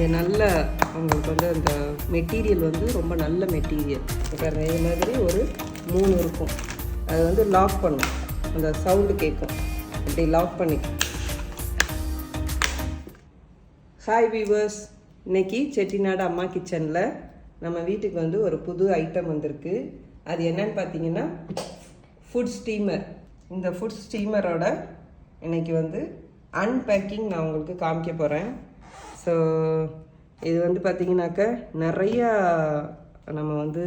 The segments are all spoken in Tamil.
இது நல்ல உங்களுக்கு வந்து அந்த மெட்டீரியல் வந்து ரொம்ப நல்ல மெட்டீரியல். பாருங்கள், இது மாதிரி ஒரு 3 இருக்கும். அது வந்து லாக் பண்ணும், அந்த சவுண்டு கேட்கும். இப்படி லாக் பண்ணி. ஹாய் வீவர்ஸ், இன்றைக்கி செட்டிநாடு அம்மா கிச்சனில் நம்ம வீட்டுக்கு வந்து ஒரு புது ஐட்டம் வந்திருக்கு. அது என்னன்னு பார்த்தீங்கன்னா ஃபுட் ஸ்டீமர். இந்த ஃபுட் ஸ்டீமரோட இன்றைக்கி வந்து அன்பேக்கிங் நான் உங்களுக்கு காமிக்க போகிறேன். ஸோ இது வந்து பார்த்திங்கனாக்கா நிறையா நம்ம வந்து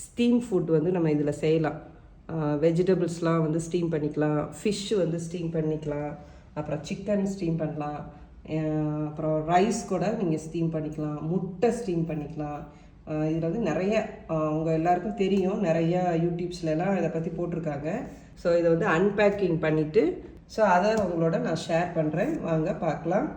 ஸ்டீம் ஃபுட் வந்து நம்ம இதில் செய்யலாம். வெஜிடபிள்ஸ்லாம் வந்து ஸ்டீம் பண்ணிக்கலாம், ஃபிஷ்ஷு வந்து ஸ்டீம் பண்ணிக்கலாம், அப்புறம் சிக்கன் ஸ்டீம் பண்ணலாம், அப்புறம் ரைஸ் கூட நீங்கள் ஸ்டீம் பண்ணிக்கலாம், முட்டை ஸ்டீம் பண்ணிக்கலாம். இதில் வந்து நிறைய உங்கள் எல்லாருக்கும் தெரியும், நிறையா யூடியூப்ஸ்லாம் இதை பற்றி போட்டிருக்காங்க. ஸோ இதை வந்து அன்பேக்கிங் பண்ணிவிட்டு ஸோ அதை உங்களோட நான் ஷேர் பண்ணுறேன். வாங்க பார்க்கலாம்.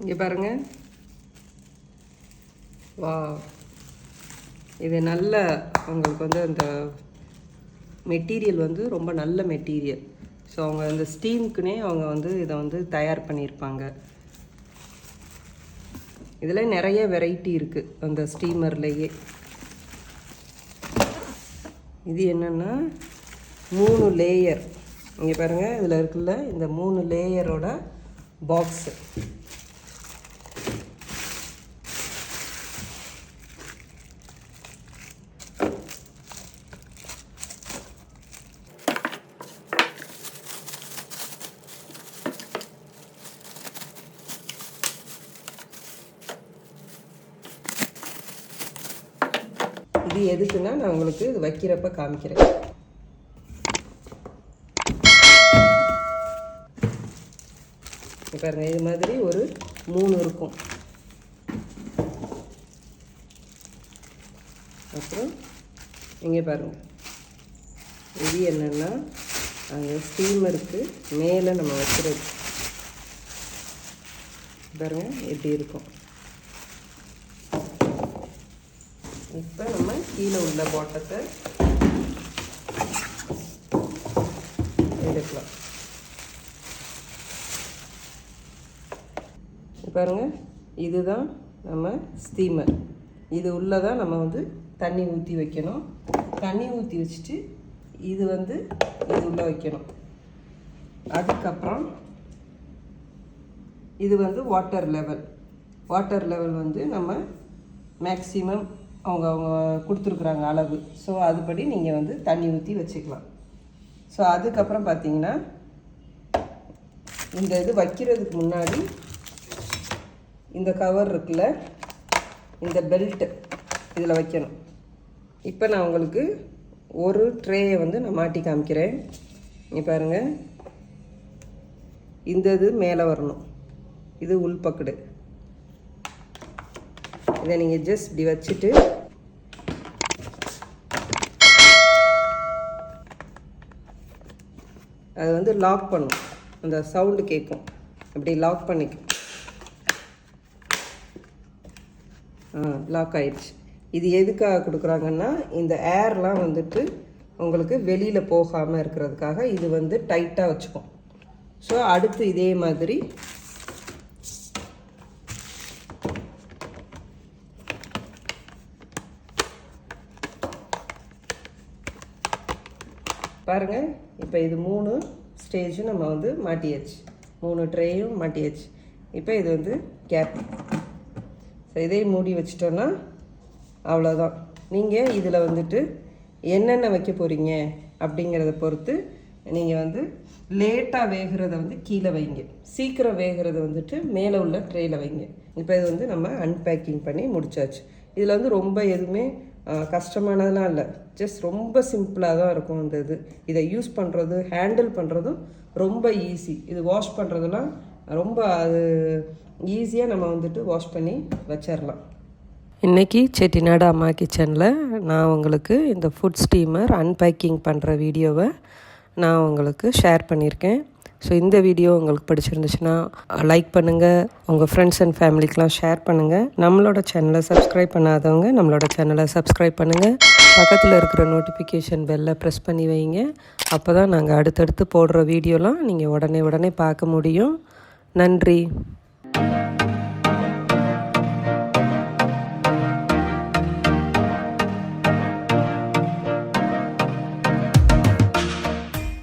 இங்கே பாருங்கள், வா, இது நல்ல அவங்களுக்கு வந்து அந்த மெட்டீரியல் வந்து ரொம்ப நல்ல மெட்டீரியல். ஸோ அவங்க அந்த ஸ்டீமுக்குனே அவங்க வந்து இதை வந்து தயார் பண்ணியிருப்பாங்க. இதில் நிறைய வெரைட்டி இருக்குது அந்த ஸ்டீமர்லேயே. இது என்னென்னா 3 லேயர். இங்கே பாருங்கள், இதில் இருக்குல்ல இந்த 3 லேயரோட பாக்ஸு. இது எதுக்குன்னா நான் உங்களுக்கு இது வைக்கிறப்ப காமிக்கிறேன். பாருங்கள், இது மாதிரி ஒரு 3 இருக்கும். அப்புறம் இங்கே பாருங்கள், இது என்னென்னா அந்த ஸ்டீமருக்கு மேலே நம்ம வைக்கிறது. பாருங்கள் எப்படி இருக்கும். இப்போ நம்ம கீழே உள்ள பாட்டத்தை எடுக்கலாம். பாருங்கள், இதுதான் நம்ம ஸ்டீமர். இது உள்ளதான் நம்ம வந்து தண்ணி ஊற்றி வைக்கணும். தண்ணி ஊற்றி வச்சுட்டு இது வந்து இது உள்ளே வைக்கணும். அதுக்கப்புறம் இது வந்து வாட்டர் லெவல். வாட்டர் லெவல் வந்து நம்ம மேக்ஸிமம் அவங்க கொடுத்துருக்குறாங்க அளவு. ஸோ அதுபடி நீங்கள் வந்து தண்ணி ஊற்றி வச்சுக்கலாம். ஸோ அதுக்கப்புறம் பார்த்தீங்கன்னா இந்த இது வைக்கிறதுக்கு முன்னாடி இந்த கவர் இருக்குல்ல, இந்த பெல்ட்டு இதில் வைக்கணும். இப்போ நான் உங்களுக்கு ஒரு ட்ரேயை வந்து நான் மாட்டி காமிக்கிறேன். இங்கே பாருங்கள், இந்த இது மேலே வரணும், இது உள்பக்கடு. இதை நீங்கள் ஜஸ்ட் இப்படி வச்சுட்டு அது வந்து லாக் பண்ணும், அந்த சவுண்டு கேட்கும். அப்படி லாக் பண்ணிக்கும். லாக் ஆயிடுச்சு. இது எதுக்காக கொடுக்குறாங்கன்னா இந்த ஏர்லாம் வந்துட்டு உங்களுக்கு வெளியில் போகாமல் இருக்கிறதுக்காக இது வந்து டைட்டாக வச்சுக்கும். ஸோ அடுத்து இதே மாதிரி பாருங்கள். இப்போ இது 3 ஸ்டேஜும் நம்ம வந்து மாட்டியாச்சு, 3 ட்ரேயும் மாட்டியாச்சு. இப்போ இது வந்து கேப். ஸோ இதே மூடி வச்சிட்டோன்னா அவ்வளோதான். நீங்கள் இதில் வந்துட்டு என்னென்ன வைக்க போகிறீங்க அப்படிங்கிறத பொறுத்து நீங்கள் வந்து லேட்டாக வேகிறத வந்து கீழே வைங்க, சீக்கிரம் வேகிறத வந்துட்டு மேலே உள்ள ட்ரேயில் வைங்க. இப்போ இது வந்து நம்ம அன்பேக்கிங் பண்ணி முடிச்சாச்சு. இதில் வந்து ரொம்ப எதுவுமே கஷ்டமானதெல்லாம் இல்லை, ஜஸ்ட் ரொம்ப சிம்பிளாக தான் இருக்கும். இந்த இது இதை யூஸ் பண்ணுறது, ஹேண்டில் பண்ணுறதும் ரொம்ப ஈஸி. இது வாஷ் பண்ணுறதுலாம் ரொம்ப அது ஈஸியாக நம்ம வந்துட்டு வாஷ் பண்ணி வச்சிடலாம். இன்றைக்கி செட்டிநாடு அம்மா கிச்சனில் நான் உங்களுக்கு இந்த ஃபுட் ஸ்டீமர் அன்பேக்கிங் பண்ணுற வீடியோவை நான் உங்களுக்கு ஷேர் பண்ணியிருக்கேன். ஸோ இந்த வீடியோ உங்களுக்கு பிடிச்சிருந்துச்சுன்னா லைக் பண்ணுங்கள், உங்கள் ஃப்ரெண்ட்ஸ் அண்ட் ஃபேமிலிக்கெலாம் ஷேர் பண்ணுங்கள். நம்மளோட சேனலை சப்ஸ்கிரைப் பண்ணாதவங்க நம்மளோட சேனலை சப்ஸ்கிரைப் பண்ணுங்கள். பக்கத்தில் இருக்கிற நோட்டிஃபிகேஷன் பெல்லை ப்ரெஸ் பண்ணி வைங்க. அப்போ தான் நாங்கள் அடுத்தடுத்து போடுற வீடியோலாம் நீங்கள் உடனே பார்க்க முடியும். நன்றி.